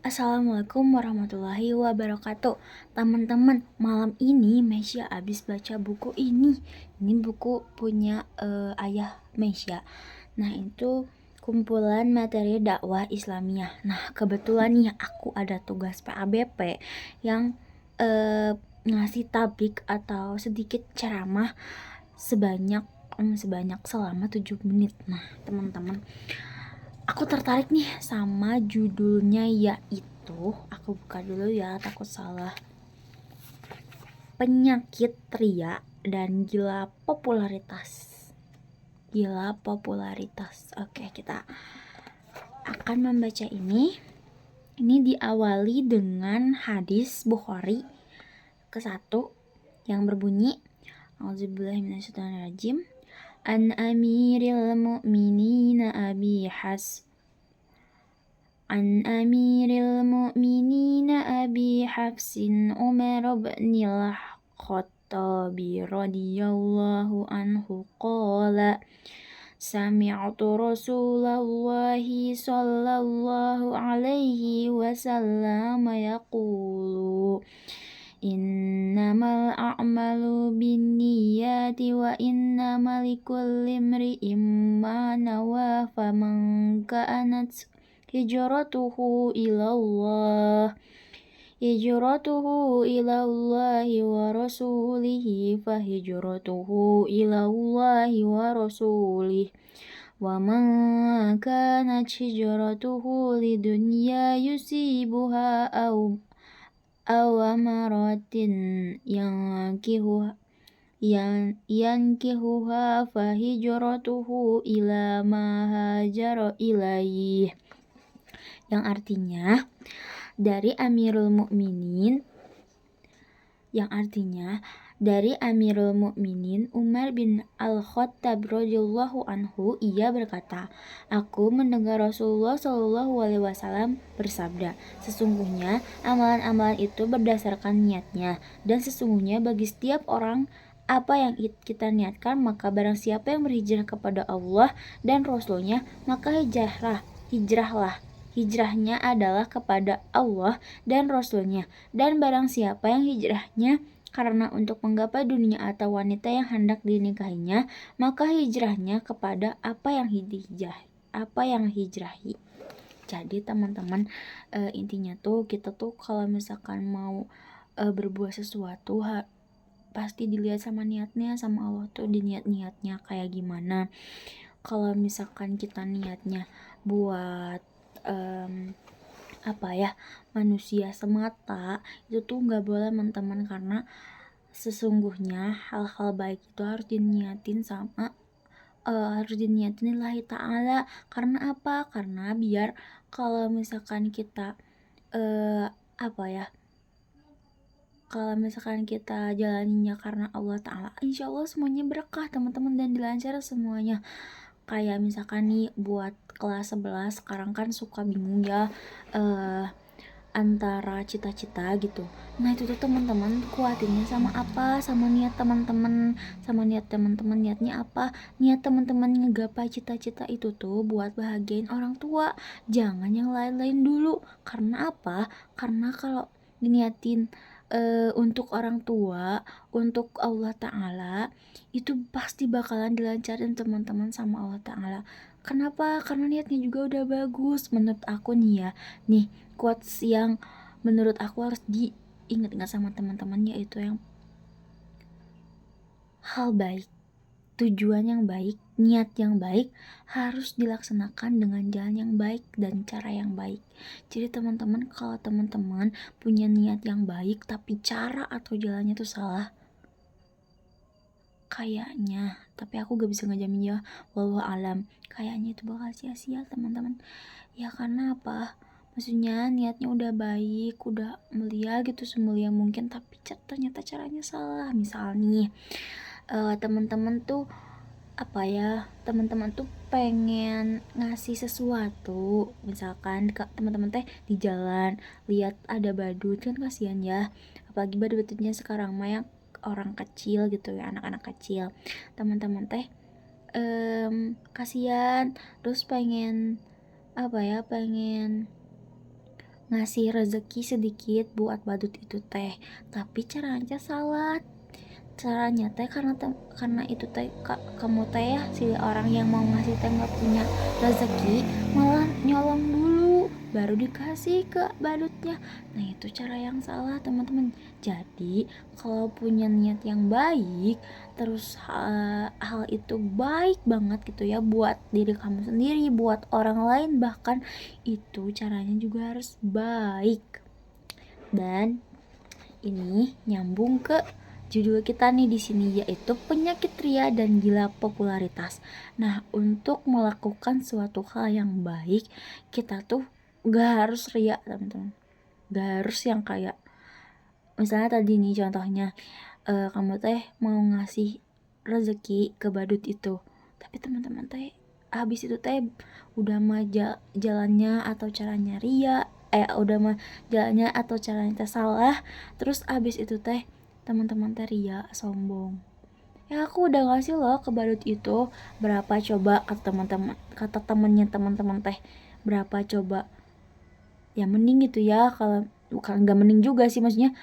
Assalamualaikum warahmatullahi wabarakatuh. Teman-teman, malam ini Mesya habis baca buku ini. Ini buku punya ayah Mesya. Nah, itu kumpulan materi dakwah Islamiyah. Nah, kebetulan nih aku ada tugas PABP yang ngasih tablik atau sedikit ceramah sebanyak selama 7 menit. Nah, teman-teman, aku tertarik nih sama judulnya, yaitu, aku buka dulu ya, takut salah. Penyakit ria dan gila popularitas. Oke, kita akan membaca ini. Ini diawali dengan hadis Bukhari ke-1 yang berbunyi, A'udzubillahiminasyaitonirrajim. An Amiril Mu'minin Abi Hafsin Umar bin al-Khattabi radhiyallahu anhu qala Sami'tu Rasulallahi sallallahu alaihi wasallam yaqulu Innamal a'malu binniyati wa innamal likulli imri'in ma nawa faman kanat hijratuhu ilallah wa rasulihi fa hijratuhu ilallahi wa rasulih wa man kanat hijratuhu lidunya yusibuha aw amaratin yankihuha fa hijratuhu ila ma hajara ilaih, yang artinya dari Amirul Mukminin Umar bin al-Khattab radhiyallahu anhu, ia berkata, aku mendengar Rasulullah Shallallahu alaihi wasallam bersabda, sesungguhnya amalan-amalan itu berdasarkan niatnya, dan sesungguhnya bagi setiap orang apa yang kita niatkan, maka barang siapa yang berhijrah kepada Allah dan Rasulnya, maka hijrahnya adalah kepada Allah dan Rasulnya. Dan barang siapa yang hijrahnya karena untuk menggapai dunia atau wanita yang hendak dinikahinya, maka hijrahnya kepada apa yang hijrahi. Jadi teman-teman, intinya tuh kita tuh kalau misalkan mau berbuat sesuatu pasti dilihat sama niatnya, sama Allah tuh di niatnya kayak gimana. Kalau misalkan kita niatnya buat manusia semata, itu tuh nggak boleh teman-teman, karena sesungguhnya hal-hal baik itu harus diniatin lillahi ta'ala. Karena apa? Karena biar kalau misalkan kita kalau misalkan kita jalaninya karena Allah Ta'ala, insya Allah semuanya berkah teman-teman dan dilancar semuanya. Kayak misalkan nih buat kelas 11 sekarang kan suka bingung ya antara cita-cita gitu. Nah itu tuh teman-teman kuatinnya sama apa, sama niat teman-teman, niatnya apa? Niat teman-teman ngegapai cita-cita itu tuh buat bahagiain orang tua, jangan yang lain-lain dulu. Karena apa? Karena kalau diniatin untuk orang tua, untuk Allah Ta'ala, itu pasti bakalan dilancarin teman-teman sama Allah Ta'ala. Kenapa? Karena niatnya juga udah bagus. Menurut aku nih ya, nih quotes yang menurut aku harus diingat-ingat sama teman-teman, yaitu yang hal baik, tujuan yang baik, niat yang baik harus dilaksanakan dengan jalan yang baik dan cara yang baik. Jadi teman-teman, kalau teman-teman punya niat yang baik tapi cara atau jalannya tuh salah, kayaknya, tapi aku gak bisa ngejamin ya, wallahu alam, kayaknya itu bakal sia-sia teman-teman. Ya karena apa? Maksudnya niatnya udah baik, udah mulia gitu, semulia mungkin, tapi ternyata caranya salah. Misal nih teman-teman tuh pengen ngasih sesuatu, misalkan teman-teman teh di jalan lihat ada badut, kan kasihan ya, apalagi badut-badutnya sekarang mah yang orang kecil gitu ya, anak-anak kecil. Teman-teman teh kasihan, terus pengen ngasih rezeki sedikit buat badut itu teh, tapi caranya salah. Caranya teh karena itu teh kamu teh ya si orang yang mau ngasih teh nggak punya rezeki, malah nyolong dulu baru dikasih ke badutnya. Nah itu cara yang salah teman-teman. Jadi kalau punya niat yang baik, terus hal itu baik banget gitu ya buat diri kamu sendiri, buat orang lain, bahkan itu caranya juga harus baik. Dan ini nyambung ke judul kita nih di sini, yaitu penyakit ria dan gila popularitas. Nah, untuk melakukan suatu hal yang baik, kita tuh gak harus ria, teman-teman. Gak harus yang kayak misalnya tadi nih contohnya, kamu teh mau ngasih rezeki ke badut itu, tapi teman-teman teh habis itu teh udah mah jalannya atau caranya ria, udah mah jalannya atau caranya teh salah, terus habis itu teh teman-teman teh ria, sombong. Ya aku udah ngasih loh ke badut itu, berapa coba, kata temennya teman-teman teh, berapa coba. Ya mending gitu ya, kalau bukan gak mending juga sih, maksudnya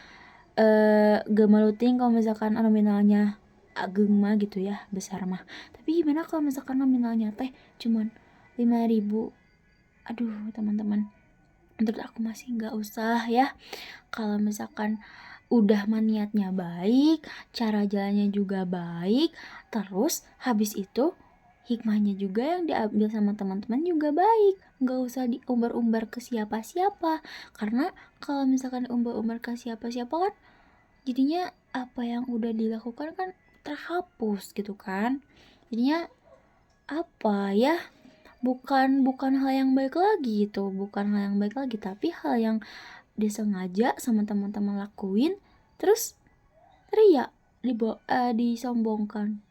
gak maluting kalau misalkan nominalnya ageng mah gitu ya, besar mah. Tapi gimana kalau misalkan nominalnya teh cuman 5.000? Aduh teman-teman, menurut aku masih gak usah ya. Kalau misalkan udah niatnya baik, cara jalannya juga baik, terus habis itu hikmahnya juga yang diambil sama teman-teman juga baik, gak usah diumbar-umbar ke siapa-siapa. Karena kalau misalkan umbar-umbar ke siapa-siapa kan jadinya apa yang udah dilakukan kan terhapus gitu kan. Jadinya apa ya, bukan hal yang baik lagi gitu, bukan hal yang baik lagi, tapi hal yang disengaja sama teman-teman lakuin, terus ria, disombongkan,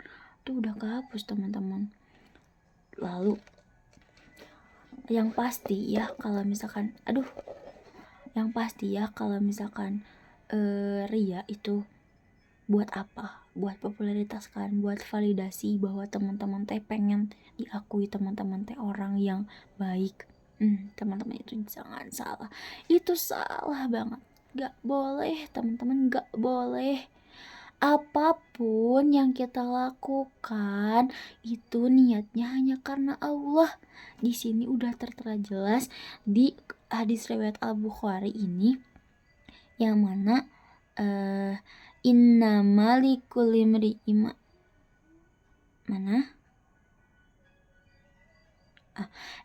tuh udah kehapus teman-teman. Lalu yang pasti ya kalau misalkan ria itu buat apa? Buat popularitas kan, buat validasi bahwa teman-teman teh pengen diakui teman-teman teh orang yang baik. Teman-teman itu jangan salah. Itu salah banget. Gak boleh teman-teman, gak boleh. Apapun yang kita lakukan itu niatnya hanya karena Allah. Di sini udah tertera jelas di hadis riwayat Al-Bukhari ini, yang mana innamal likulli imri'in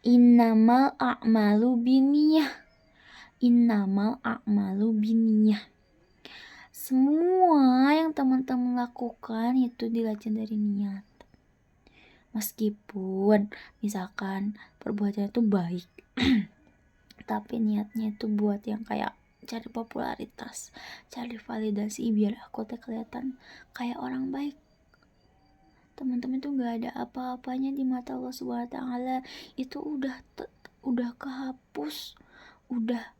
innamal a'malu binniyah. Semua yang teman-teman lakukan itu dilihat dari niat. Meskipun misalkan perbuatannya itu baik tapi niatnya itu buat yang kayak cari popularitas, cari validasi biar aku teh kelihatan kayak orang baik. Teman-teman tuh gak ada apa-apanya di mata Allah Subhanahu wa taala. Itu udah kehapus, udah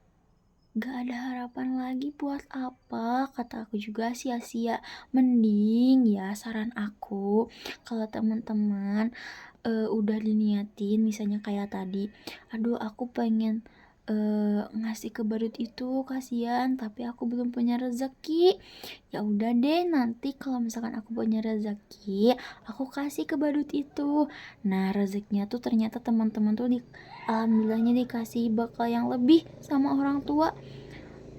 gak ada harapan lagi. Buat apa? Kata aku juga sia-sia. Mending ya, saran aku, kalau teman-teman udah diniatin, misalnya kayak tadi, aduh aku pengen ngasih ke badut itu, kasihan tapi aku belum punya rezeki. Ya udah deh, nanti kalau misalkan aku punya rezeki, aku kasih ke badut itu. Nah rezekinya tuh ternyata teman-teman tuh alhamdulillahnya dikasih bakal yang lebih sama orang tua.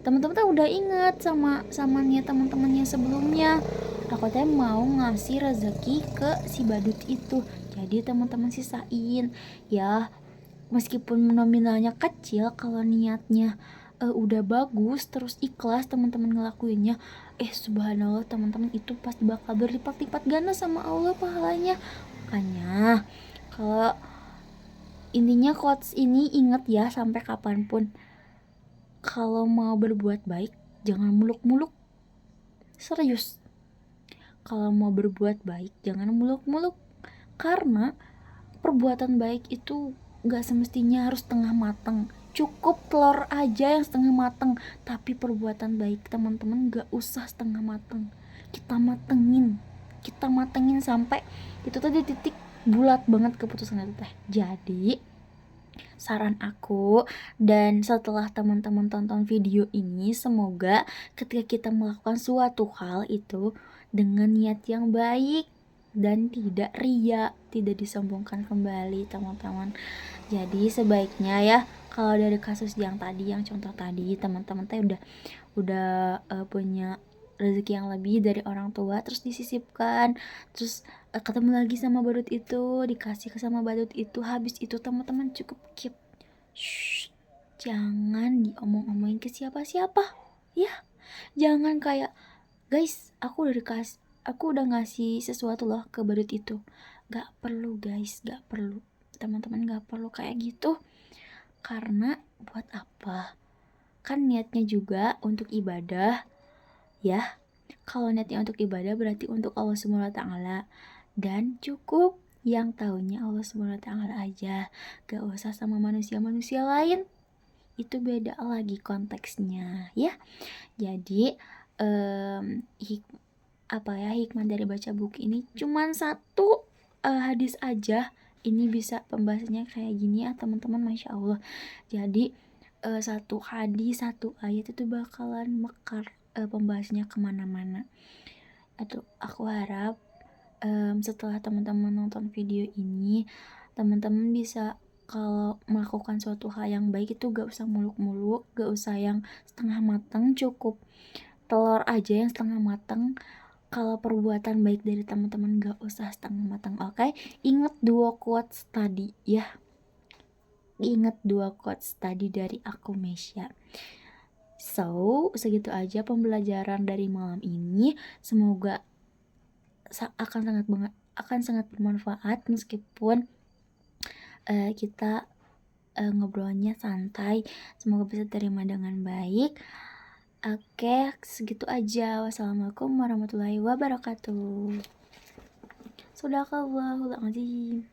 Teman-teman tuh udah ingat sama niat teman-temannya sebelumnya, aku teh mau ngasih rezeki ke si badut itu. Jadi teman-teman sisain ya, meskipun nominalnya kecil, kalau niatnya udah bagus, terus ikhlas teman-teman ngelakuinnya, subhanallah teman-teman, itu pasti bakal berlipat-lipat ganda sama Allah pahalanya. Makanya kalau intinya quotes ini ingat ya sampai kapanpun, kalau mau berbuat baik jangan muluk-muluk. Serius, kalau mau berbuat baik jangan muluk-muluk, karena perbuatan baik itu gak semestinya harus setengah matang. Cukup telur aja yang setengah matang. Tapi perbuatan baik teman-teman gak usah setengah matang. Kita matengin sampai itu tadi titik bulat banget keputusan itu teh. Jadi saran aku. Dan setelah teman-teman tonton video ini, semoga ketika kita melakukan suatu hal itu dengan niat yang baik dan tidak ria, tidak disombongkan kembali teman-teman. Jadi sebaiknya ya, kalau dari kasus yang tadi, yang contoh tadi, teman-teman teh udah punya rezeki yang lebih dari orang tua, terus disisipkan, terus ketemu lagi sama badut itu, dikasih ke sama badut itu, habis itu teman-teman cukup keep. Shh, jangan diomong-omongin ke siapa-siapa ya. Jangan kayak, guys, aku udah ngasih sesuatu loh ke badut itu. Gak perlu guys, gak perlu teman-teman, gak perlu kayak gitu. Karena buat apa? Kan niatnya juga untuk ibadah ya. Kalau niatnya untuk ibadah berarti untuk Allah Subhanahu wa taala, dan cukup yang tahunya Allah Subhanahu wa taala aja. Gak usah sama manusia-manusia lain. Itu beda lagi konteksnya ya. Jadi hikmah dari baca buku ini cuman satu hadis aja. Ini bisa pembahasannya kayak gini ya teman-teman, masya Allah. Jadi satu hadis, satu ayat itu bakalan mekar pembahasannya kemana-mana. Atau aku harap setelah teman-teman nonton video ini, teman-teman bisa kalau melakukan suatu hal yang baik itu gak usah muluk-muluk, gak usah yang setengah matang, cukup telur aja yang setengah matang. Kalau perbuatan baik dari teman-teman gak usah setengah matang, oke? Ingat dua quotes tadi ya. Ingat dua quotes tadi dari aku, Mesya. So, segitu aja pembelajaran dari malam ini. Semoga akan sangat bermanfaat meskipun kita ngobrolnya santai. Semoga bisa terima dengan baik. Oke, segitu aja. Wassalamualaikum warahmatullahi wabarakatuh. Shadaqallahul azim.